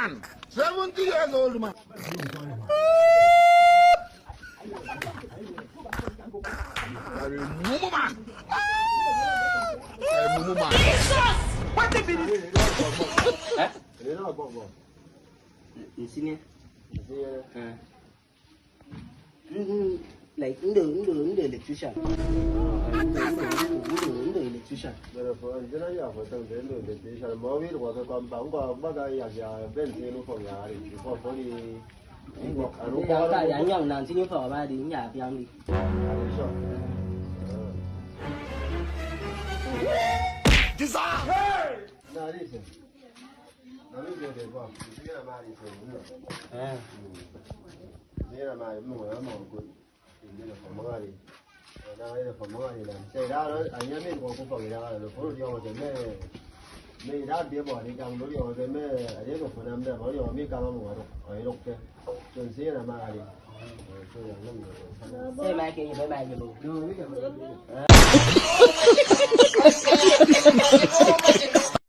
man, 70 years old man. Mumu man. Mumu man. What the hell? You see me? Like in the electrician. Electrician. Therefore, generally, for some electrician, more was a compound, but I have been for Yari before 40. Young man, senior for a body, young. Now, listen. Now, look at the box. You're married to You're married more good. You're from Mali. Now, you're from Mali. Say that I am in one for you. May that be about it. I'm really on the mayor. I didn't for them. Or me come on. I look at John Mali. Say, Maggie, you may